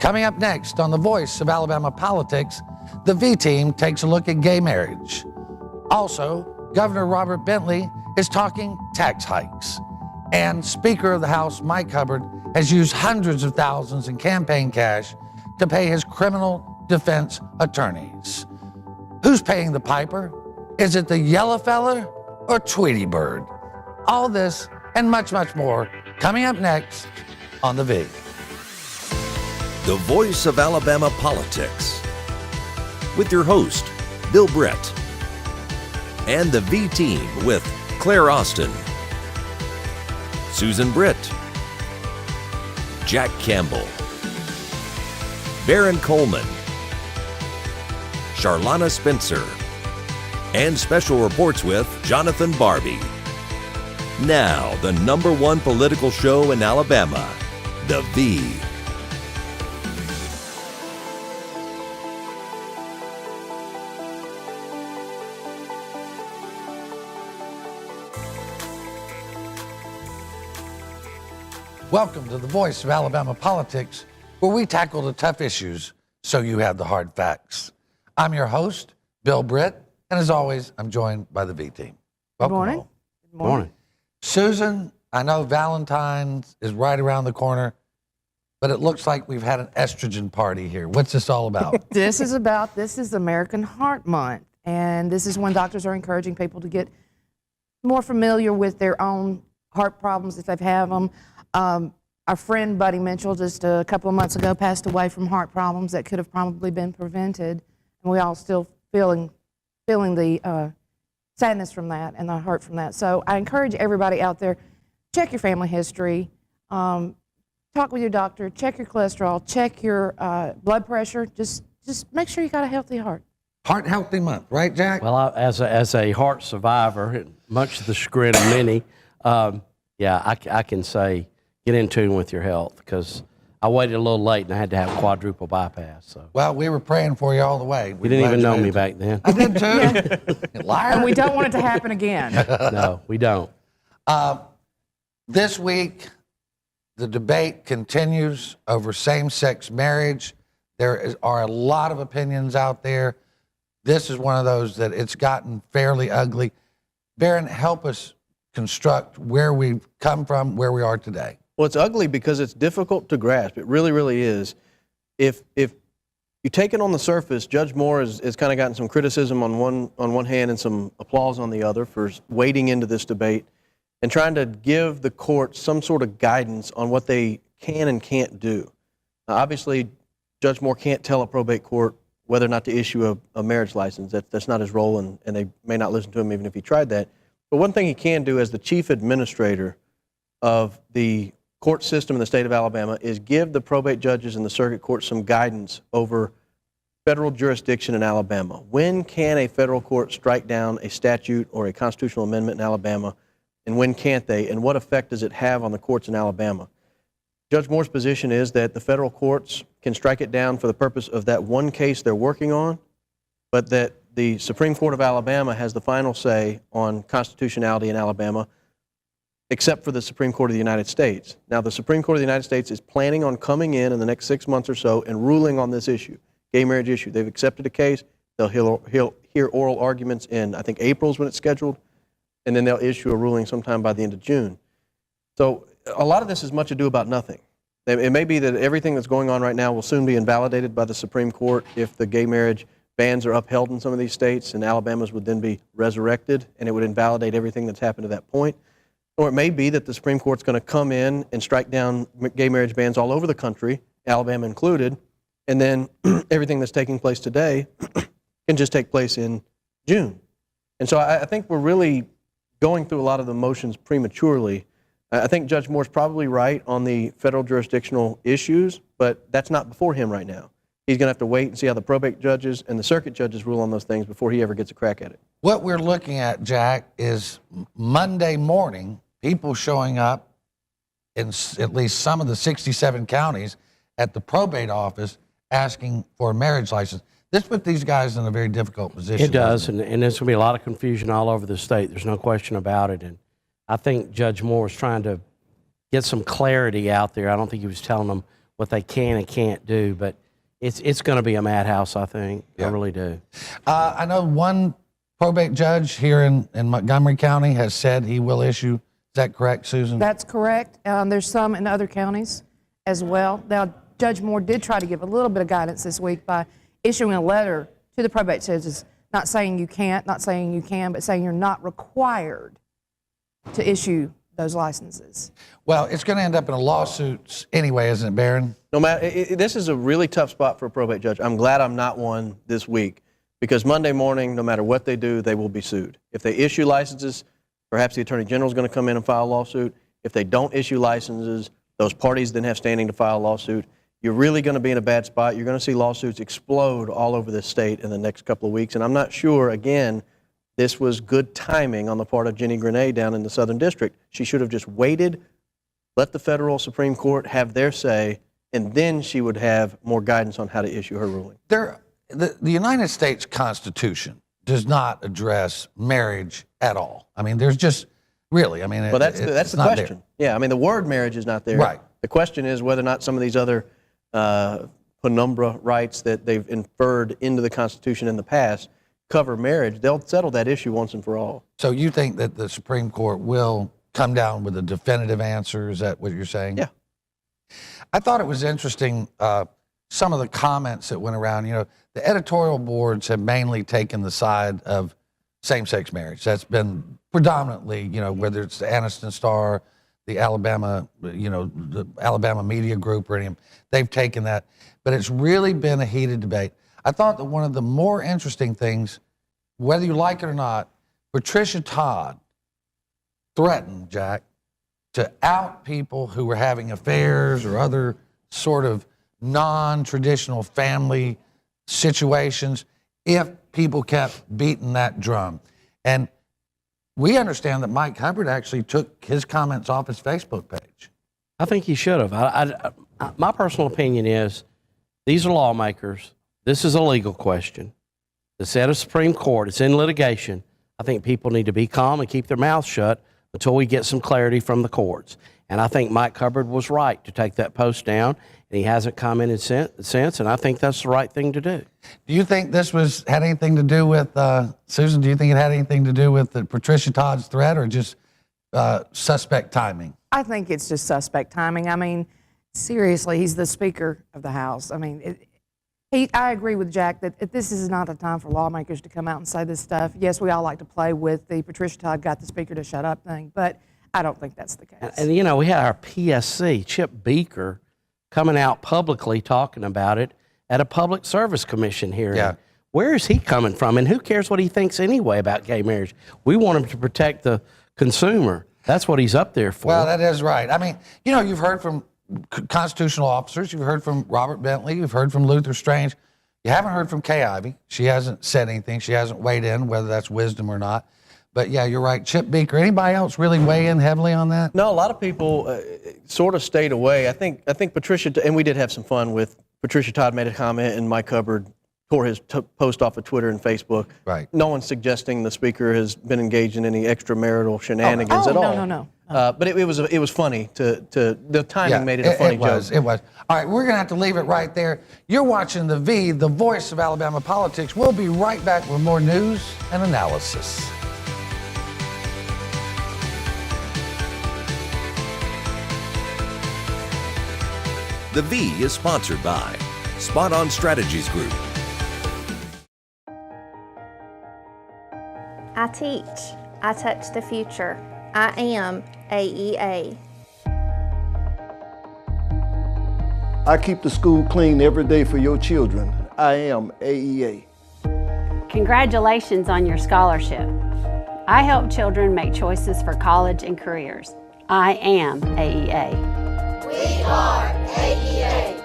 Coming up next on The Voice of Alabama Politics, the V-Team takes a look at gay marriage. Also, Governor Robert Bentley is talking tax hikes. And Speaker of the House Mike Hubbard has used hundreds of thousands in campaign cash to pay his criminal defense attorneys. Who's paying the piper? Is it the yellow fella or Tweety Bird? All this and much, much more coming up next on The V. The Voice of Alabama Politics, with your host, Bill Brett, and the V-Team with Claire Austin, Susan Britt, Jack Campbell, Baron Coleman, Charlana Spencer, and special reports with Jonathan Barbie. Now, the #1 political show in Alabama, The V. Welcome to the Voice of Alabama Politics, where we tackle the tough issues so you have the hard facts. I'm your host, Bill Britt, and as always, I'm joined by the V-Team. Welcome. Good morning. All. Good morning. Susan, I know Valentine's is right around the corner, but it looks like we've had an estrogen party here. What's this all about? This is American Heart Month, and this is when doctors are encouraging people to get more familiar with their own heart problems if they have them. Our friend Buddy Mitchell just a couple of months ago passed away from heart problems that could have probably been prevented, and we all still feeling the sadness from that and the hurt from that. So I encourage everybody out there, check your family history, talk with your doctor, check your cholesterol, check your blood pressure. Just make sure you got a healthy heart. Heart Healthy Month, right, Jack? Well, as a heart survivor, much to the chagrin of many, I can say get in tune with your health, because I waited a little late and I had to have quadruple bypass. So. Well, we were praying for you all the way. You didn't even know me back then. I did too. Liar. And we don't want it to happen again. No, we don't. This week, the debate continues over same-sex marriage. There are a lot of opinions out there. This is one of those that it's gotten fairly ugly. Baron, help us construct where we've come from, where we are today. Well, it's ugly because it's difficult to grasp. It really, really is. If you take it on the surface, Judge Moore has kind of gotten some criticism on one hand and some applause on the other for wading into this debate and trying to give the court some sort of guidance on what they can and can't do. Now, obviously, Judge Moore can't tell a probate court whether or not to issue a marriage license. That's not his role, and they may not listen to him even if he tried that. But one thing he can do as the chief administrator of the court system in the state of Alabama is give the probate judges and the circuit court some guidance over federal jurisdiction in Alabama. When can a federal court strike down a statute or a constitutional amendment in Alabama, and when can't they, and what effect does it have on the courts in Alabama? Judge Moore's position is that the federal courts can strike it down for the purpose of that one case they're working on, but that the Supreme Court of Alabama has the final say on constitutionality in Alabama, except for the Supreme Court of the United States. Now, the Supreme Court of the United States is planning on coming in the next 6 months or so and ruling on this issue, gay marriage issue. They've accepted a case. They'll hear oral arguments in, I think, April is when it's scheduled, and then they'll issue a ruling sometime by the end of June. So a lot of this is much ado about nothing. It may be that everything that's going on right now will soon be invalidated by the Supreme Court if the gay marriage bans are upheld in some of these states, and Alabama's would then be resurrected, and it would invalidate everything that's happened to that point. Or it may be that the Supreme Court's going to come in and strike down gay marriage bans all over the country, Alabama included, and then everything that's taking place today can just take place in June. And so I think we're really going through a lot of the motions prematurely. I think Judge Moore's probably right on the federal jurisdictional issues, but that's not before him right now. He's going to have to wait and see how the probate judges and the circuit judges rule on those things before he ever gets a crack at it. What we're looking at, Jack, is Monday morning, people showing up in at least some of the 67 counties at the probate office asking for a marriage license. This put these guys in a very difficult position. It does, and there's going to be a lot of confusion all over the state. There's no question about it. And I think Judge Moore is trying to get some clarity out there. I don't think he was telling them what they can and can't do. But it's going to be a madhouse, I think. Yeah. I really do. I know one probate judge here in Montgomery County has said he will issue. Is that correct, Susan? That's correct. There's some in other counties as well. Now, Judge Moore did try to give a little bit of guidance this week by issuing a letter to the probate judges, not saying you can't, not saying you can, but saying you're not required to issue those licenses. Well, it's going to end up in a lawsuit anyway, isn't it, Barron? No matter, this is a really tough spot for a probate judge. I'm glad I'm not one this week, because Monday morning, no matter what they do, they will be sued. If they issue licenses, perhaps the Attorney General is going to come in and file a lawsuit. If they don't issue licenses, those parties then have standing to file a lawsuit. You're really going to be in a bad spot. You're going to see lawsuits explode all over this state in the next couple of weeks. And I'm not sure, again, this was good timing on the part of Jenny Grenay down in the Southern District. She should have just waited, let the federal Supreme Court have their say, and then she would have more guidance on how to issue her ruling. The United States Constitution does not address marriage at all. I mean, there's just really, I mean, well, that's the question. There. Yeah, I mean, the word marriage is not there. Right. The question is whether or not some of these other penumbra rights that they've inferred into the Constitution in the past cover marriage. They'll settle that issue once and for all. So you think that the Supreme Court will come down with a definitive answer? Is that what you're saying? Yeah. I thought it was interesting, some of the comments that went around. You know, the editorial boards have mainly taken the side of same-sex marriage. That's been predominantly, you know, whether it's the Anniston Star, the Alabama, you know, the Alabama Media Group or any of them, they've taken that. But it's really been a heated debate. I thought that one of the more interesting things, whether you like it or not, Patricia Todd threatened, Jack, to out people who were having affairs or other sort of non-traditional family situations if people kept beating that drum. And we understand that Mike Hubbard actually took his comments off his Facebook page. I think he should have. My personal opinion is these are lawmakers. This is a legal question. It's at a Supreme Court. It's in litigation. I think people need to be calm and keep their mouths shut until we get some clarity from the courts. And I think Mike Hubbard was right to take that post down, and he hasn't commented since, and I think that's the right thing to do. Do you think this had anything to do with, Susan, do you think it had anything to do with Patricia Todd's threat or just suspect timing? I think it's just suspect timing. I mean, seriously, he's the Speaker of the House. I mean, I agree with Jack that this is not a time for lawmakers to come out and say this stuff. Yes, we all like to play with the Patricia Todd got the Speaker to shut up thing, but I don't think that's the case. And you know, we had our PSC, Chip Beaker, coming out publicly talking about it at a Public Service Commission hearing. Yeah. Where is he coming from? And who cares what he thinks anyway about gay marriage? We want him to protect the consumer. That's what he's up there for. Well, that is right. I mean, you know, you've heard from constitutional officers, you've heard from Robert Bentley, you've heard from Luther Strange. You haven't heard from Kay Ivey. She hasn't said anything. She hasn't weighed in, whether that's wisdom or not. But yeah, you're right. Chip Beaker. Anybody else really weigh in heavily on that? No, a lot of people sort of stayed away. I think Patricia, and we did have some fun with Patricia Todd made a comment and Mike Hubbard tore his post off of Twitter and Facebook. Right. No one's suggesting the Speaker has been engaged in any extramarital shenanigans at all. No. But it was funny the timing made it a funny joke. It was. All right, we're going to have to leave it right there. You're watching The V, the voice of Alabama politics. We'll be right back with more news and analysis. The V is sponsored by Spot On Strategies Group. I teach. I touch the future. I am AEA. I keep the school clean every day for your children. I am AEA. Congratulations on your scholarship. I help children make choices for college and careers. I am AEA. We are AEA.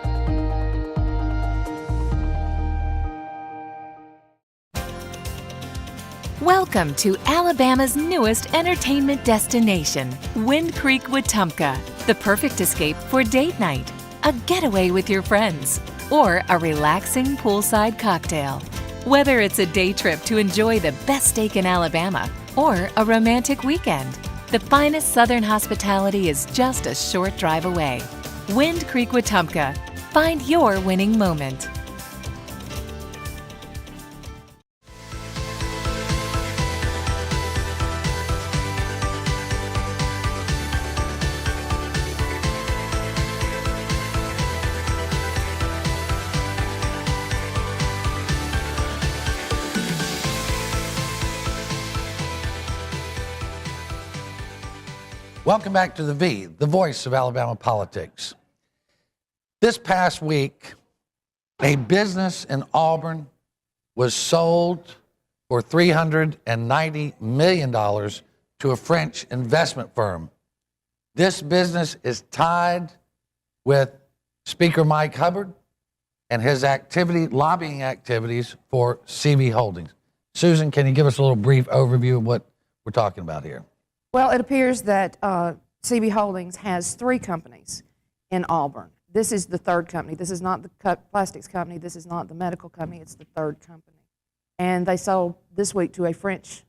Welcome to Alabama's newest entertainment destination, Wind Creek, Wetumpka. The perfect escape for date night, a getaway with your friends, or a relaxing poolside cocktail. Whether it's a day trip to enjoy the best steak in Alabama or a romantic weekend, the finest Southern hospitality is just a short drive away. Wind Creek Wetumpka. Find your winning moment. Welcome back to the V, the voice of Alabama politics. This past week, a business in Auburn was sold for $390 million to a French investment firm. This business is tied with Speaker Mike Hubbard and his lobbying activities for CV Holdings. Susan, can you give us a little brief overview of what we're talking about here? Well, it appears that CB Holdings has 3 companies in Auburn. This is the third company. This is not the plastics company. This is not the medical company. It's the third company. And they sold this week to a French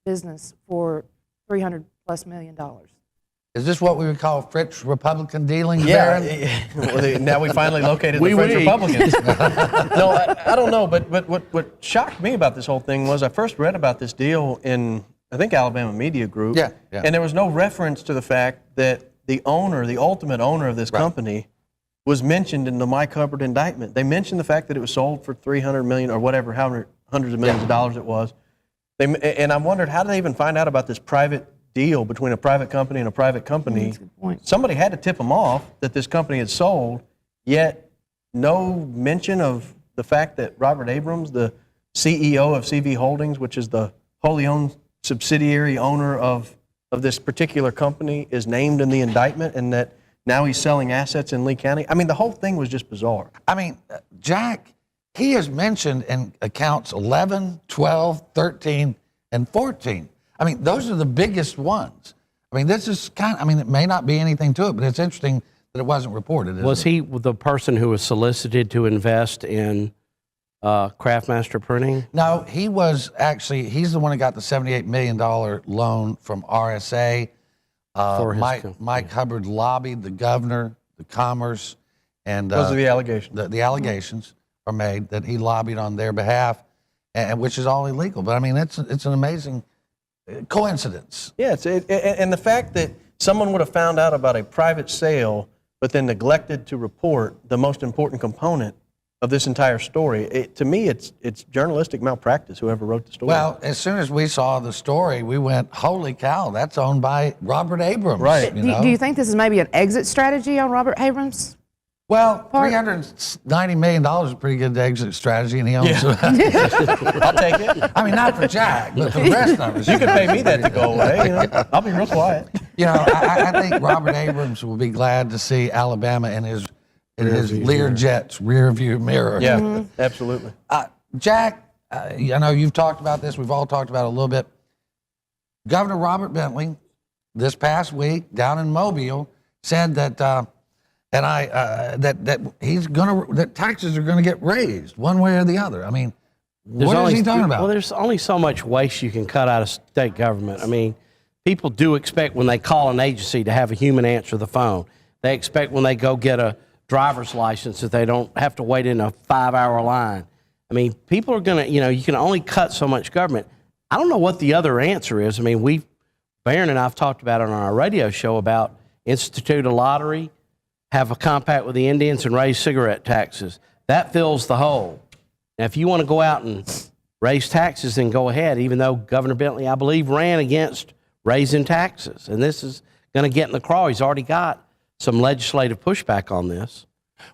business for $300+ million. Is this what we would call French Republican dealings, Yeah. Baron? Well, now we finally located the French Republicans. No, I don't know, but what shocked me about this whole thing was I first read about this deal in, I think, Alabama Media Group. Yeah. And there was no reference to the fact that the ultimate owner of this company was mentioned in the Mike Hubbard indictment. They mentioned the fact that it was sold for $300 million or whatever, however, hundreds of millions of dollars it was. And I wondered, how did they even find out about this private deal between a private company and a private company? That's a good point. Somebody had to tip them off that this company had sold, yet no mention of the fact that Robert Abrams, the CEO of CV Holdings, which is the wholly owned subsidiary owner of this particular company, is named in the indictment, and that now he's selling assets in Lee County. I mean, the whole thing was just bizarre. I mean, Jack, he is mentioned in accounts 11, 12, 13, and 14. I mean, those are the biggest ones. I mean, this is it may not be anything to it, but it's interesting that it wasn't reported. Was he the person who was solicited to invest in Craftmaster Printing? No, he was actually, he's the one that got the $78 million loan from RSA. For his Mike Hubbard lobbied the governor, the Commerce, and Those are the allegations. The allegations are made that he lobbied on their behalf, and which is all illegal. But I mean, it's an amazing coincidence. Yeah, and the fact that someone would have found out about a private sale, but then neglected to report the most important component of this entire story. To me, it's journalistic malpractice, whoever wrote the story. Well, as soon as we saw the story, we went, holy cow, that's owned by Robert Abrams. Right. Do you think this is maybe an exit strategy on Robert Abrams? Well, $390 million is a pretty good exit strategy, and he owns it. I'll take it. I mean, not for Jack, but for the rest of us. You can pay me that to go away. You know? I'll be real quiet. You know, I think Robert Abrams will be glad to see Alabama in his Learjet's rear view mirror. Yeah, absolutely. Jack, I know you've talked about this. We've all talked about it a little bit. Governor Robert Bentley, this past week down in Mobile, said that that taxes are gonna get raised one way or the other. I mean, what is he talking about? Well, there's only so much waste you can cut out of state government. I mean, people do expect when they call an agency to have a human answer the phone. They expect when they go get a driver's license that they don't have to wait in a 5-hour line. I mean, people are going to, you can only cut so much government. I don't know what the other answer is. I mean, Barron and I have talked about it on our radio show about institute a lottery, have a compact with the Indians, and raise cigarette taxes. That fills the hole. Now, if you want to go out and raise taxes, then go ahead, even though Governor Bentley, I believe, ran against raising taxes. And this is going to get in the crawl. He's already got some legislative pushback on this.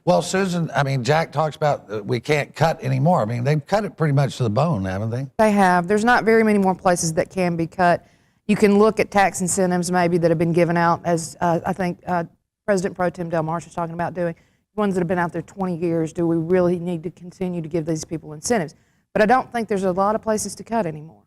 Well, Susan, I mean, Jack talks about we can't cut anymore. I mean, they've cut it pretty much to the bone, haven't they? They have. There's not very many more places that can be cut. You can look at tax incentives maybe that have been given out, as I think President Pro Tem Del Marsh is talking about doing, ones that have been out there 20 years. Do we really need to continue to give these people incentives? But I don't think there's a lot of places to cut anymore.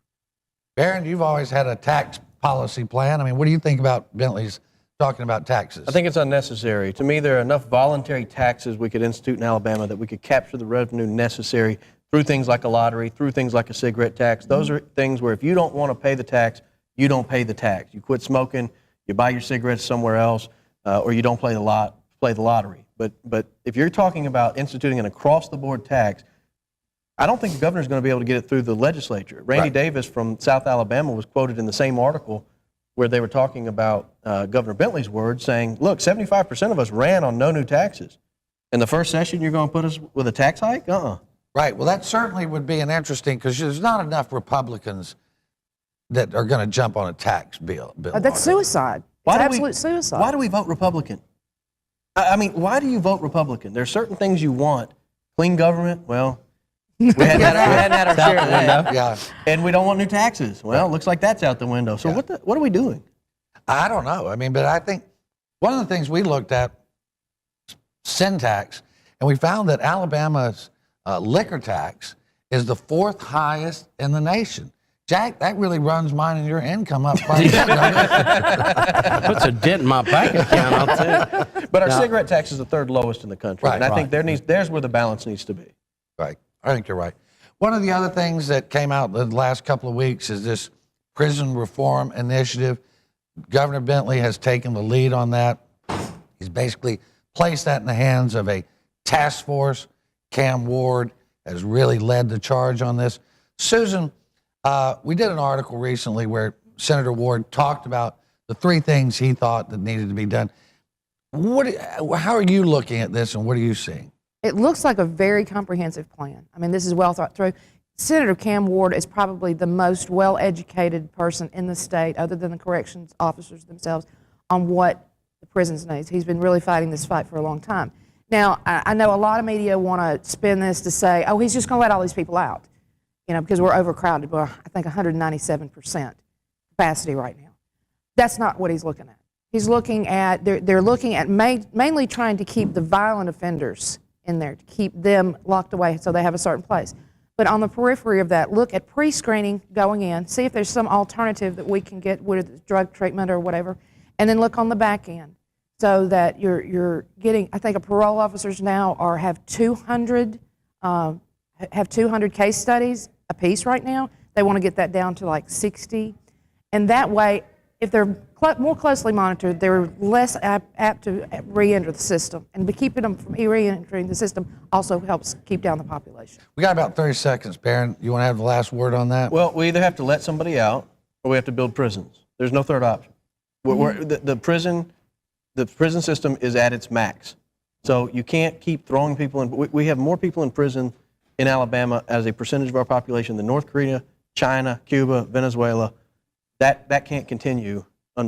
Barron, you've always had a tax policy plan. I mean, what do you think about Bentley's talking about taxes? I think it's unnecessary. To me, there are enough voluntary taxes we could institute in Alabama that we could capture the revenue necessary through things like a lottery, through things like a cigarette tax. Those are things where if you don't want to pay the tax, you don't pay the tax. You quit smoking, you buy your cigarettes somewhere else, or you don't play the play the lottery. But if you're talking about instituting an across-the-board tax, I don't think the governor's going to be able to get it through the legislature. Randy Davis from South Alabama was quoted in the same article where they were talking about Governor Bentley's words, saying, look, 75% of us ran on no new taxes. In the first session, you're going to put us with a tax hike? Right. Well, that certainly would be an interesting, because there's not enough Republicans that are going to jump on a tax bill. That's suicide. It's absolute suicide. Why do we vote Republican? I mean, why do you vote Republican? There are certain things you want. Clean government, well, we hadn't had our share of that. Yeah. And we don't want new taxes. Well, it looks like that's out the window. So what are we doing? I don't know. I mean, but I think one of the things we looked at, sin tax, and we found that Alabama's liquor tax is the 4th highest in the nation. Jack, that really runs mine and your income up quite a bit. Puts a dent in my bank account, I'll tell you. But our cigarette tax is the 3rd lowest in the country. Right, and I think there's where the balance needs to be. Right. I think you're right. One of the other things that came out the last couple of weeks is this prison reform initiative. Governor Bentley has taken the lead on that. He's basically placed that in the hands of a task force. Cam Ward has really led the charge on this. Susan, we did an article recently where Senator Ward talked about the 3 things he thought that needed to be done. How are you looking at this, and what are you seeing? It looks like a very comprehensive plan. I mean, this is well thought through. Senator Cam Ward is probably the most well-educated person in the state, other than the corrections officers themselves, on what the prisons need. He's been really fighting this fight for a long time. Now, I know a lot of media want to spin this to say, oh, he's just going to let all these people out, because we're overcrowded. Well, I think 197% capacity right now. That's not what he's looking at. He's looking at, they're looking at mainly trying to keep the violent offenders in there, to keep them locked away so they have a certain place. But on the periphery of that, look at pre-screening going in, see if there's some alternative that we can get with drug treatment or whatever, and then look on the back end so that you're getting, I think parole officers now have 200 case studies a piece right now. They want to get that down to like 60. And that way, if they're more closely monitored, they're less apt to re-enter the system. And keeping them from re-entering the system also helps keep down the population. We got about 30 seconds, Barron. You want to have the last word on that? Well, we either have to let somebody out or we have to build prisons. There's no third option. The prison system is at its max. So you can't keep throwing people in. We have more people in prison in Alabama as a percentage of our population than North Korea, China, Cuba, Venezuela. That can't continue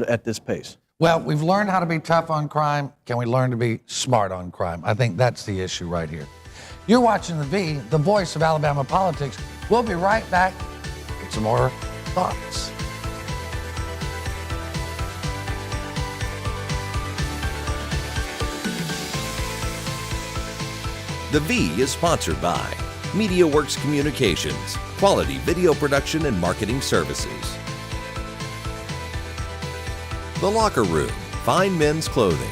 at this pace. Well, we've learned how to be tough on crime. Can we learn to be smart on crime? I think that's the issue right here. You're watching The V, the voice of Alabama politics. We'll be right back with some more thoughts. The V is sponsored by MediaWorks Communications, quality video production and marketing services. The Locker Room, fine men's clothing.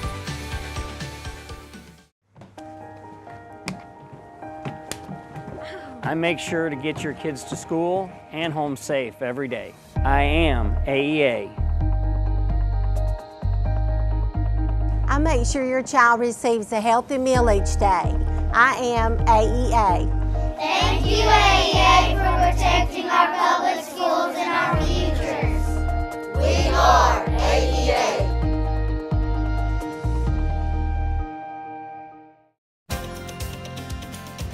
I make sure to get your kids to school and home safe every day. I am AEA. I make sure your child receives a healthy meal each day. I am AEA. Thank you, AEA, for protecting our public schools and our futures. We are AEA.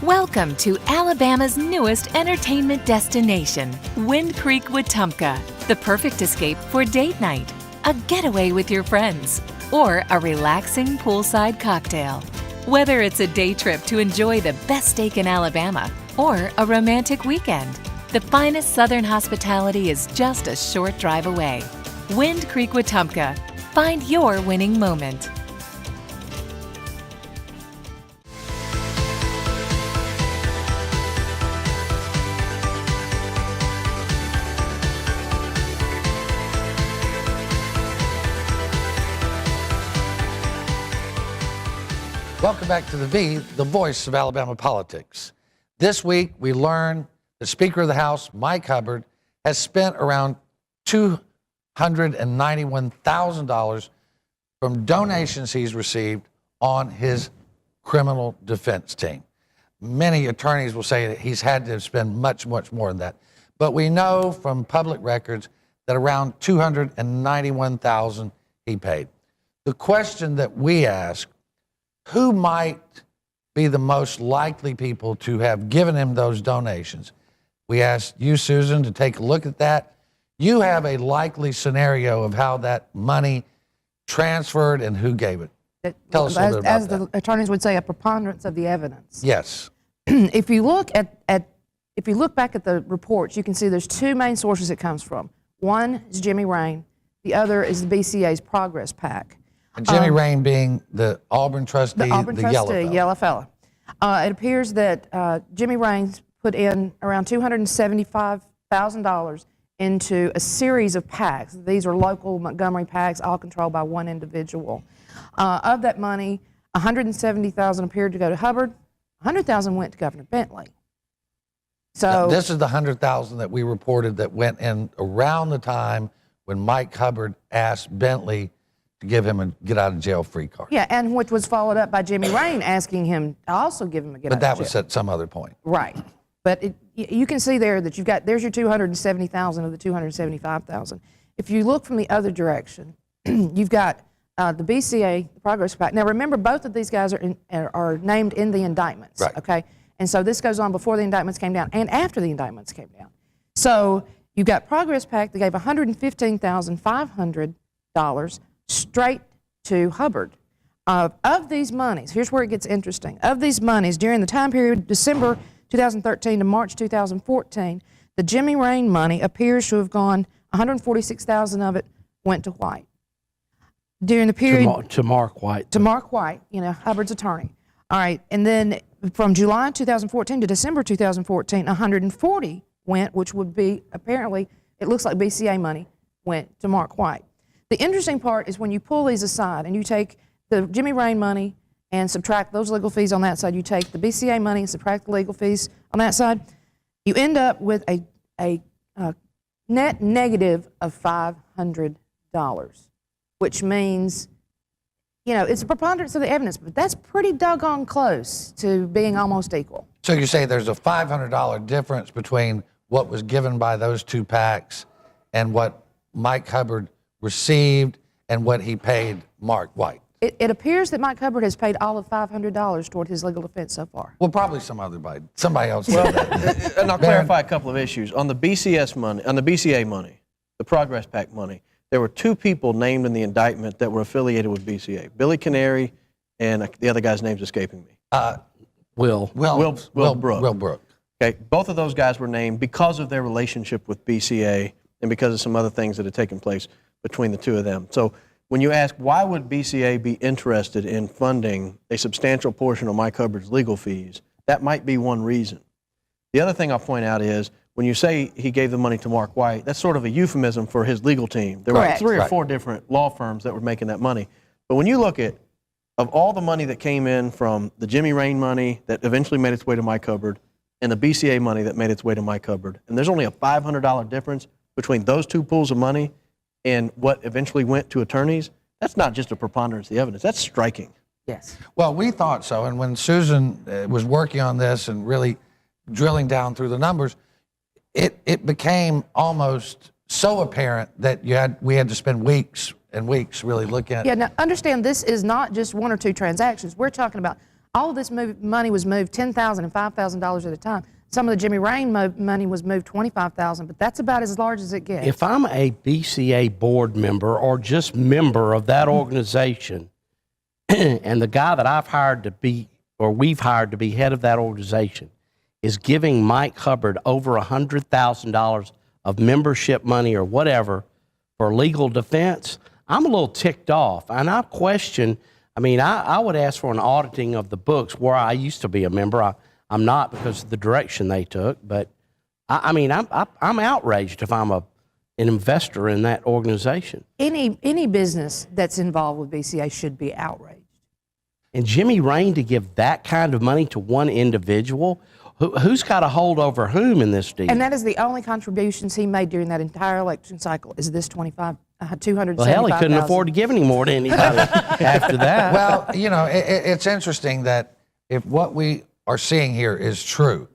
Welcome to Alabama's newest entertainment destination, Wind Creek, Wetumpka, the perfect escape for date night, a getaway with your friends, or a relaxing poolside cocktail. Whether it's a day trip to enjoy the best steak in Alabama or a romantic weekend, the finest Southern hospitality is just a short drive away. Wind Creek, Wetumpka. Find your winning moment. Welcome back to The V, the voice of Alabama politics. This week, we learned the Speaker of the House, Mike Hubbard, has spent around $291,000 from donations he's received on his criminal defense team. Many attorneys will say that he's had to spend much, much more than that. But we know from public records that around $291,000 he paid. The question that we ask, who might be the most likely people to have given him those donations? We asked you, Susan, to take a look at that. You have a likely scenario of how that money transferred and who gave it. Tell us a little bit about as the attorneys would say, a preponderance of the evidence. Yes. If you look if you look back at the reports, you can see there's two main sources it comes from. One is Jimmy Rain. The other is the BCA's Progress PAC. And Jimmy Rain being the Auburn trustee, the Auburn trustee, yellow fella. It appears that Jimmy Rain put in around $275,000 into a series of PACs. These are local Montgomery PACs, all controlled by one individual. Of that money, $170,000 appeared to go to Hubbard. $100,000 went to Governor Bentley. So now, this is the $100,000 that we reported that went in around the time when Mike Hubbard asked Bentley to give him a get out of jail free card. yeah, and which was followed up by Jimmy Rain asking him to also give him a get out But of that jail. was at some other point. Right. But you can see there that there's your $270,000 of the $275,000. If you look from the other direction, you've got the BCA, the Progress PAC. Now remember, both of these guys are named in the indictments, right. Okay? And so this goes on before the indictments came down and after the indictments came down. So you've got Progress PAC that gave $115,500 straight to Hubbard. Of these monies, here's where it gets interesting. Of these monies, during the time period December 2013 to March 2014, the Jimmy Rain money appears to have gone, $146,000 of it went to White. During the period to Mark White. To Mark White, Hubbard's attorney. All right, and then from July 2014 to December 2014, 140 went, which would be apparently, it looks like BCA money, went to Mark White. The interesting part is when you pull these aside and you take the Jimmy Rain money and subtract those legal fees on that side, you take the BCA money and subtract the legal fees on that side, you end up with a net negative of $500, which means, it's a preponderance of the evidence, but that's pretty doggone close to being almost equal. So you say there's a $500 difference between what was given by those two PACs and what Mike Hubbard received and what he paid Mark White. It appears that Mike Hubbard has paid all of $500 toward his legal defense so far. Well, probably somebody else did that. And I'll clarify a couple of issues. On the BCA money, the Progress PAC money, there were two people named in the indictment that were affiliated with BCA. Billy Canary and the other guy's name's escaping me. Will Brooke. Will Brooke. Okay, both of those guys were named because of their relationship with BCA and because of some other things that had taken place between the two of them. So when you ask why would BCA be interested in funding a substantial portion of Mike Hubbard's legal fees, that might be one reason. The other thing I'll point out is when you say he gave the money to Mark White, that's sort of a euphemism for his legal team. There were 3 or 4 different law firms that were making that money. But when you look at, of all the money that came in from the Jimmy Rain money that eventually made its way to Mike Hubbard and the BCA money that made its way to Mike Hubbard, and there's only a $500 difference between those two pools of money and what eventually went to attorneys, that's not just a preponderance of the evidence, that's striking. Yes. Well, we thought so, and when Susan was working on this and really drilling down through the numbers, it became almost so apparent that we had to spend weeks and weeks really looking at it. Yeah, now understand this is not just 1 or 2 transactions. We're talking about all of this money was moved $10,000 and $5,000 at a time. Some of the Jimmy Rain money was moved $25,000, but that's about as large as it gets. If I'm a BCA board member or just member of that organization, and the guy that I've hired to be, or we've hired to be head of that organization, is giving Mike Hubbard over $100,000 of membership money or whatever for legal defense, I'm a little ticked off. And I question, I would ask for an auditing of the books where I used to be a member. I'm not because of the direction they took, but I'm outraged if I'm an investor in that organization. Any business that's involved with BCA should be outraged. And Jimmy Rain to give that kind of money to one individual, who's got a hold over whom in this deal? And that is the only contributions he made during that entire election cycle is this $25,000. $275,000. Well, hell, he couldn't afford to give any more to anybody after that. Well, you know, it's interesting that if what we are seeing here is true,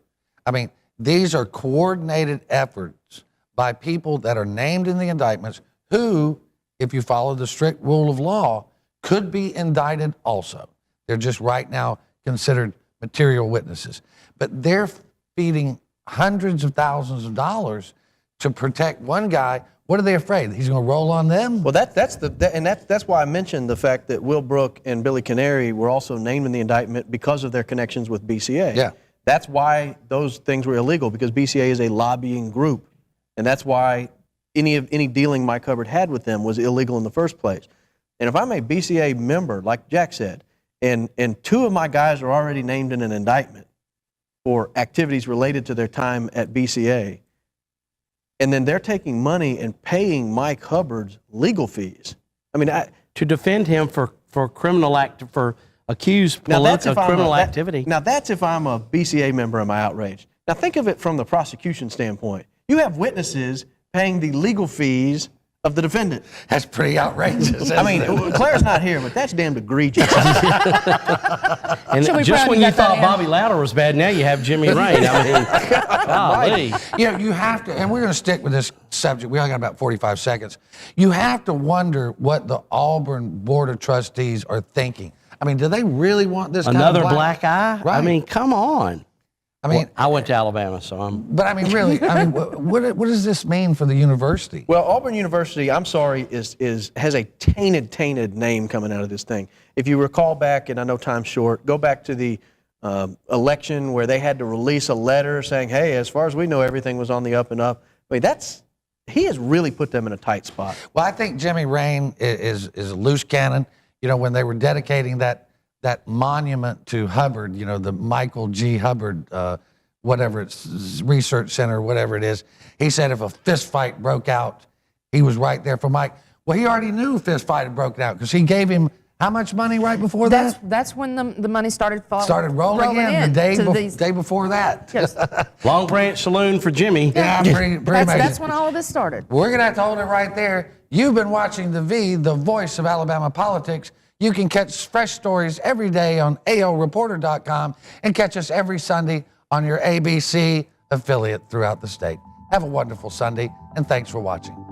I mean, these are coordinated efforts by people that are named in the indictments who, if you follow the strict rule of law, could be indicted also. They're just right now considered material witnesses. But they're feeding hundreds of thousands of dollars to protect one guy. What are they afraid? He's going to roll on them? Well, that's why I mentioned the fact that Will Brook and Billy Canary were also named in the indictment because of their connections with BCA. Yeah. That's why those things were illegal, because BCA is a lobbying group, and that's why any dealing Mike Hubbard had with them was illegal in the first place. And if I'm a BCA member, like Jack said, and two of my guys are already named in an indictment for activities related to their time at BCA, and then they're taking money and paying Mike Hubbard's legal fees. I mean, to defend him for criminal for accused criminal activity. Now that's if I'm a BCA member, am I outraged? Now think of it from the prosecution standpoint. You have witnesses paying the legal fees of the defendant. That's pretty outrageous. I mean, Claire's not here, but that's damned egregious. And just when you thought Bobby Louder was bad, now you have Jimmy Rain. I mean, golly. You know, you have to, and we're going to stick with this subject. We only got about 45 seconds. You have to wonder what the Auburn Board of Trustees are thinking. I mean, do they really want this another kind of black eye? Right. I mean, come on. I mean, I went to Alabama, so I'm. But I mean, really, I mean, what does this mean for the university? Well, Auburn University, I'm sorry, has a tainted name coming out of this thing. If you recall back, and I know time's short, go back to the election where they had to release a letter saying, "Hey, as far as we know, everything was on the up and up." I mean, he has really put them in a tight spot. Well, I think Jimmy Rain is a loose cannon. You know, when they were dedicating that monument to Hubbard, you know, the Michael G. Hubbard, whatever it's research center, whatever it is, he said if a fist fight broke out, he was right there for Mike. Well, he already knew fist fight had broken out because he gave him how much money right before that? That's when the money started falling. Started rolling in the day before that. Yes. Long Branch Saloon for Jimmy. Yeah, pretty that's when all of this started. We're going to have to hold it right there. You've been watching The V, the voice of Alabama politics. You can catch fresh stories every day on AOReporter.com and catch us every Sunday on your ABC affiliate throughout the state. Have a wonderful Sunday, and thanks for watching.